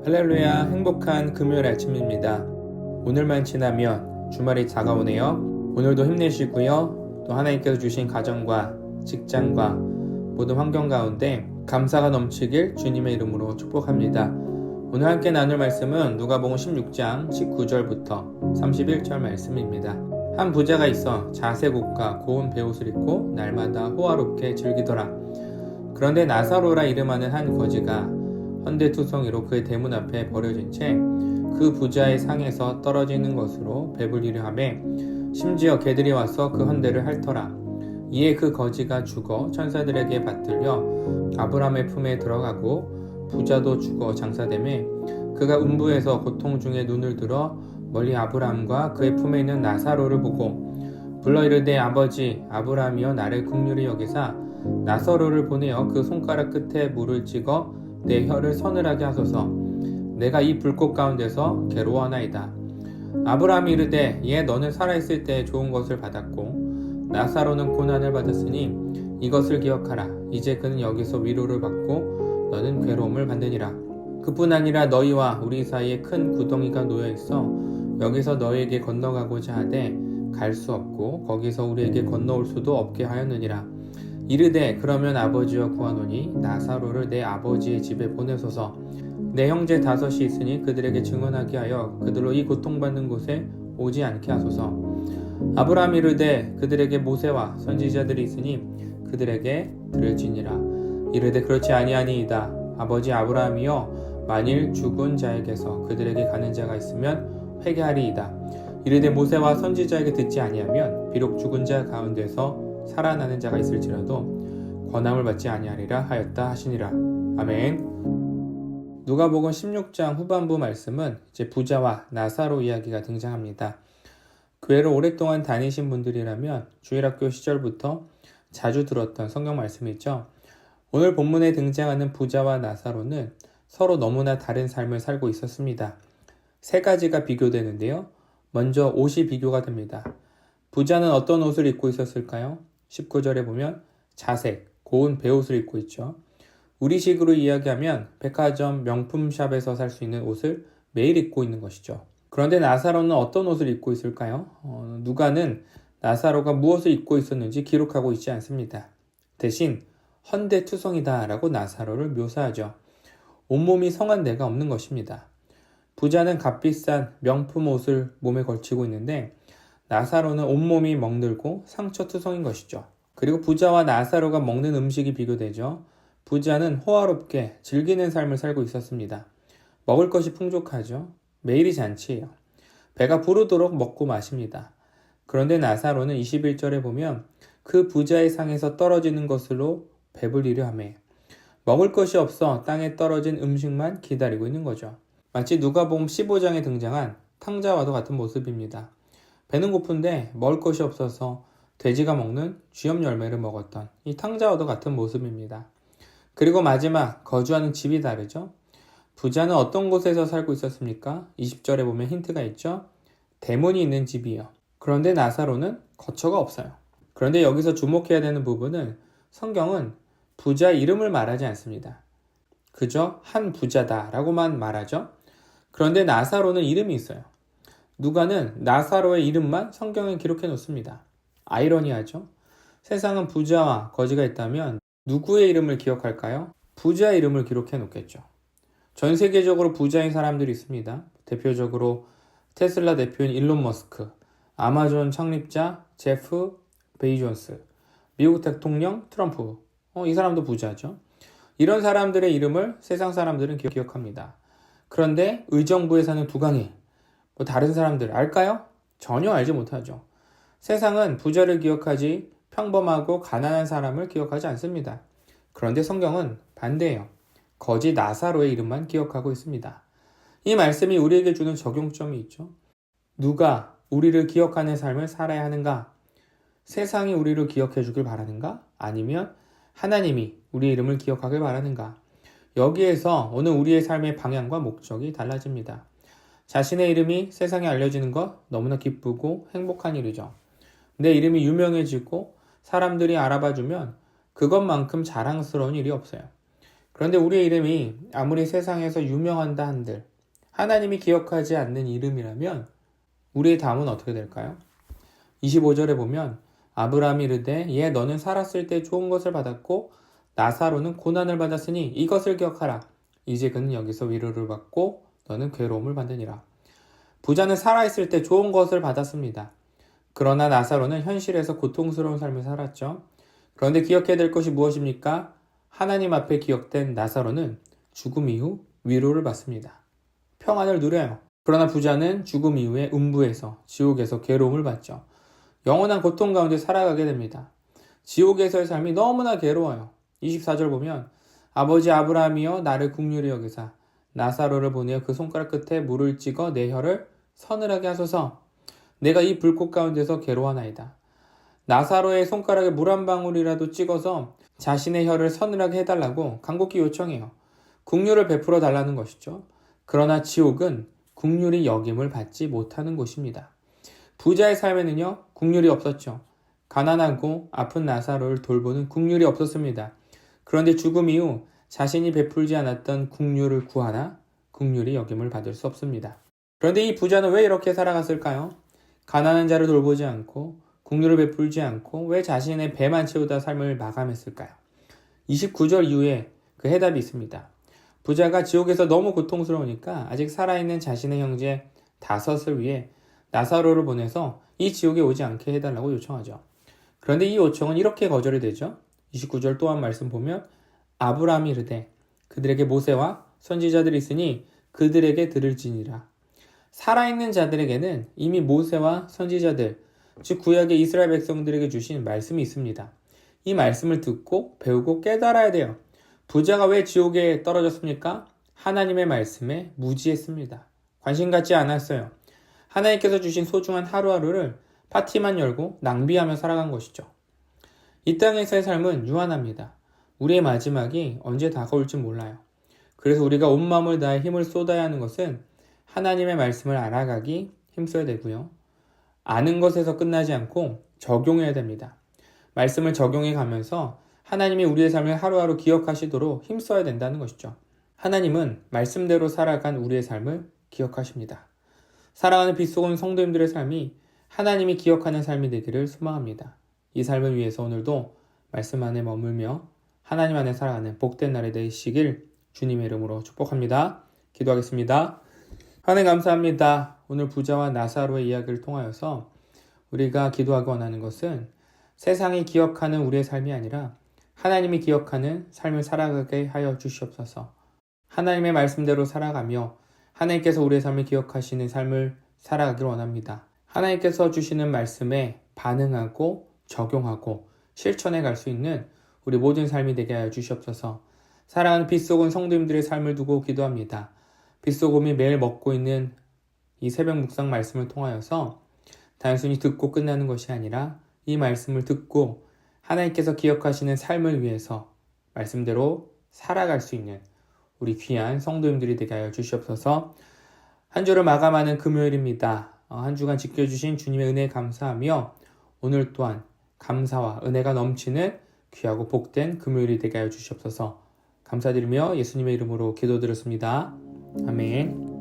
할렐루야, 행복한 금요일 아침입니다. 오늘만 지나면 주말이 다가오네요. 오늘도 힘내시고요. 또 하나님께서 주신 가정과 직장과 모든 환경 가운데 감사가 넘치길 주님의 이름으로 축복합니다. 오늘 함께 나눌 말씀은 누가복음 16장 19절부터 31절 말씀입니다. 한 부자가 있어 자색 옷과 고운 베옷을 입고 날마다 호화롭게 즐기더라. 그런데 나사로라 이름하는 한 거지가 헌데투성이로 그의 대문 앞에 버려진 채 그 부자의 상에서 떨어지는 것으로 배불리려 하매 심지어 개들이 와서 그 헌데를 핥더라. 이에 그 거지가 죽어 천사들에게 받들려 아브라함의 품에 들어가고 부자도 죽어 장사되매 그가 음부에서 고통 중에 눈을 들어 멀리 아브라함과 그의 품에 있는 나사로를 보고 불러 이르되 아버지 아브라함이여 나를 긍휼히 여기사 나사로를 보내어 그 손가락 끝에 물을 찍어 내 혀를 서늘하게 하소서. 내가 이 불꽃 가운데서 괴로워하나이다. 아브라함이 이르되 예 너는 살아있을 때 좋은 것을 받았고 나사로는 고난을 받았으니 이것을 기억하라. 이제 그는 여기서 위로를 받고 너는 괴로움을 받느니라. 그뿐 아니라 너희와 우리 사이에 큰 구덩이가 놓여있어 여기서 너희에게 건너가고자 하되 갈 수 없고 거기서 우리에게 건너올 수도 없게 하였느니라. 이르되 그러면 아버지여 구하노니 나사로를 내 아버지의 집에 보내소서. 내 형제 5이 있으니 그들에게 증언하게 하여 그들로 이 고통받는 곳에 오지 않게 하소서. 아브라함이 이르되 그들에게 모세와 선지자들이 있으니 그들에게 들을지니라. 이르되 그렇지 아니하니이다. 아버지 아브라함이여 만일 죽은 자에게서 그들에게 가는 자가 있으면 회개하리이다. 이르되 모세와 선지자에게 듣지 아니하면 비록 죽은 자 가운데서 살아나는 자가 있을지라도 권함을 받지 아니하리라 하였다 하시니라. 아멘. 누가복음 16장 후반부 말씀은 이제 부자와 나사로 이야기가 등장합니다. 교회를 오랫동안 다니신 분들이라면 주일학교 시절부터 자주 들었던 성경 말씀이죠. 오늘 본문에 등장하는 부자와 나사로는 서로 너무나 다른 삶을 살고 있었습니다. 3가지가 비교되는데요. 먼저 옷이 비교가 됩니다. 부자는 어떤 옷을 입고 있었을까요? 19절에 보면 자색, 고운 베옷을 입고 있죠. 우리식으로 이야기하면 백화점 명품샵에서 살 수 있는 옷을 매일 입고 있는 것이죠. 그런데 나사로는 어떤 옷을 입고 있을까요? 누가는 나사로가 무엇을 입고 있었는지 기록하고 있지 않습니다. 대신 헌데투성이다 라고 나사로를 묘사하죠. 온몸이 성한 데가 없는 것입니다. 부자는 값비싼 명품 옷을 몸에 걸치고 있는데 나사로는 온몸이 멍들고 상처투성인 것이죠. 그리고 부자와 나사로가 먹는 음식이 비교되죠. 부자는 호화롭게 즐기는 삶을 살고 있었습니다. 먹을 것이 풍족하죠. 매일이 잔치예요. 배가 부르도록 먹고 마십니다. 그런데 나사로는 21절에 보면 그 부자의 상에서 떨어지는 것으로 배불리려 하며 먹을 것이 없어 땅에 떨어진 음식만 기다리고 있는 거죠. 마치 누가복음 15장에 등장한 탕자와도 같은 모습입니다. 배는 고픈데 먹을 것이 없어서 돼지가 먹는 쥐염 열매를 먹었던 이 탕자와도 같은 모습입니다. 그리고 마지막 거주하는 집이 다르죠. 부자는 어떤 곳에서 살고 있었습니까? 20절에 보면 힌트가 있죠. 대문이 있는 집이요. 그런데 나사로는 거처가 없어요. 그런데 여기서 주목해야 되는 부분은 성경은 부자 이름을 말하지 않습니다. 그저 한 부자다 라고만 말하죠. 그런데 나사로는 이름이 있어요. 누가는 나사로의 이름만 성경에 기록해 놓습니다. 아이러니하죠. 세상은 부자와 거지가 있다면 누구의 이름을 기억할까요? 부자의 이름을 기록해 놓겠죠. 전 세계적으로 부자인 사람들이 있습니다. 대표적으로 테슬라 대표인 일론 머스크, 아마존 창립자 제프 베이존스, 미국 대통령 트럼프, 이 사람도 부자죠. 이런 사람들의 이름을 세상 사람들은 기억합니다. 그런데 의정부에 사는 두강이 다른 사람들 알까요? 전혀 알지 못하죠. 세상은 부자를 기억하지 평범하고 가난한 사람을 기억하지 않습니다. 그런데 성경은 반대예요. 거지 나사로의 이름만 기억하고 있습니다. 이 말씀이 우리에게 주는 적용점이 있죠. 누가 우리를 기억하는 삶을 살아야 하는가? 세상이 우리를 기억해 주길 바라는가? 아니면 하나님이 우리의 이름을 기억하길 바라는가? 여기에서 오늘 우리의 삶의 방향과 목적이 달라집니다. 자신의 이름이 세상에 알려지는 것 너무나 기쁘고 행복한 일이죠. 내 이름이 유명해지고 사람들이 알아봐주면 그것만큼 자랑스러운 일이 없어요. 그런데 우리의 이름이 아무리 세상에서 유명한다 한들 하나님이 기억하지 않는 이름이라면 우리의 다음은 어떻게 될까요? 25절에 보면 아브라함이 이르되 얘 너는 살았을 때 좋은 것을 받았고 나사로는 고난을 받았으니 이것을 기억하라. 이제 그는 여기서 위로를 받고 너는 괴로움을 받으니라. 부자는 살아있을 때 좋은 것을 받았습니다. 그러나 나사로는 현실에서 고통스러운 삶을 살았죠. 그런데 기억해야 될 것이 무엇입니까? 하나님 앞에 기억된 나사로는 죽음 이후 위로를 받습니다. 평안을 누려요. 그러나 부자는 죽음 이후에 음부에서 지옥에서 괴로움을 받죠. 영원한 고통 가운데 살아가게 됩니다. 지옥에서의 삶이 너무나 괴로워요. 24절 보면 아버지 아브라함이여 나를 긍휼히 여기사 나사로를 보내어 그 손가락 끝에 물을 찍어 내 혀를 서늘하게 하소서. 내가 이 불꽃 가운데서 괴로워하나이다. 나사로의 손가락에 물 한 방울이라도 찍어서 자신의 혀를 서늘하게 해달라고 간곡히 요청해요. 긍휼을 베풀어 달라는 것이죠. 그러나 지옥은 긍휼이 여김을 받지 못하는 곳입니다. 부자의 삶에는요, 긍휼이 없었죠. 가난하고 아픈 나사로를 돌보는 긍휼이 없었습니다. 그런데 죽음 이후 자신이 베풀지 않았던 긍휼을 구하나 긍휼이 여김을 받을 수 없습니다. 그런데 이 부자는 왜 이렇게 살아갔을까요? 가난한 자를 돌보지 않고 긍휼을 베풀지 않고 왜 자신의 배만 채우다 삶을 마감했을까요? 29절 이후에 그 해답이 있습니다. 부자가 지옥에서 너무 고통스러우니까 아직 살아있는 자신의 형제 5을 위해 나사로를 보내서 이 지옥에 오지 않게 해달라고 요청하죠. 그런데 이 요청은 이렇게 거절이 되죠. 29절 또한 말씀 보면 아브라함이 이르되 그들에게 모세와 선지자들이 있으니 그들에게 들을지니라. 살아있는 자들에게는 이미 모세와 선지자들, 즉 구약의 이스라엘 백성들에게 주신 말씀이 있습니다. 이 말씀을 듣고 배우고 깨달아야 돼요. 부자가 왜 지옥에 떨어졌습니까? 하나님의 말씀에 무지했습니다. 관심 갖지 않았어요. 하나님께서 주신 소중한 하루하루를 파티만 열고 낭비하며 살아간 것이죠. 이 땅에서의 삶은 유한합니다. 우리의 마지막이 언제 다가올지 몰라요. 그래서 우리가 온 마음을 다해 힘을 쏟아야 하는 것은 하나님의 말씀을 알아가기 힘써야 되고요. 아는 것에서 끝나지 않고 적용해야 됩니다. 말씀을 적용해 가면서 하나님이 우리의 삶을 하루하루 기억하시도록 힘써야 된다는 것이죠. 하나님은 말씀대로 살아간 우리의 삶을 기억하십니다. 살아가는 빛 속은 성도님들의 삶이 하나님이 기억하는 삶이 되기를 소망합니다. 이 삶을 위해서 오늘도 말씀 안에 머물며 하나님 안에 살아가는 복된 날이 되시길 주님의 이름으로 축복합니다. 기도하겠습니다. 하나님 감사합니다. 오늘 부자와 나사로의 이야기를 통하여서 우리가 기도하기 원하는 것은 세상이 기억하는 우리의 삶이 아니라 하나님이 기억하는 삶을 살아가게 하여 주시옵소서. 하나님의 말씀대로 살아가며 하나님께서 우리의 삶을 기억하시는 삶을 살아가길 원합니다. 하나님께서 주시는 말씀에 반응하고 적용하고 실천해 갈 수 있는 우리 모든 삶이 되게 하여 주시옵소서. 사랑하는 빛 속은 성도님들의 삶을 두고 기도합니다. 빛 속음이 매일 먹고 있는 이 새벽 묵상 말씀을 통하여서 단순히 듣고 끝나는 것이 아니라 이 말씀을 듣고 하나님께서 기억하시는 삶을 위해서 말씀대로 살아갈 수 있는 우리 귀한 성도님들이 되게 하여 주시옵소서. 한 주를 마감하는 금요일입니다. 한 주간 지켜주신 주님의 은혜에 감사하며 오늘 또한 감사와 은혜가 넘치는 귀하고 복된 금요일이 되게 하여 주시옵소서. 감사드리며 예수님의 이름으로 기도드렸습니다. 아멘.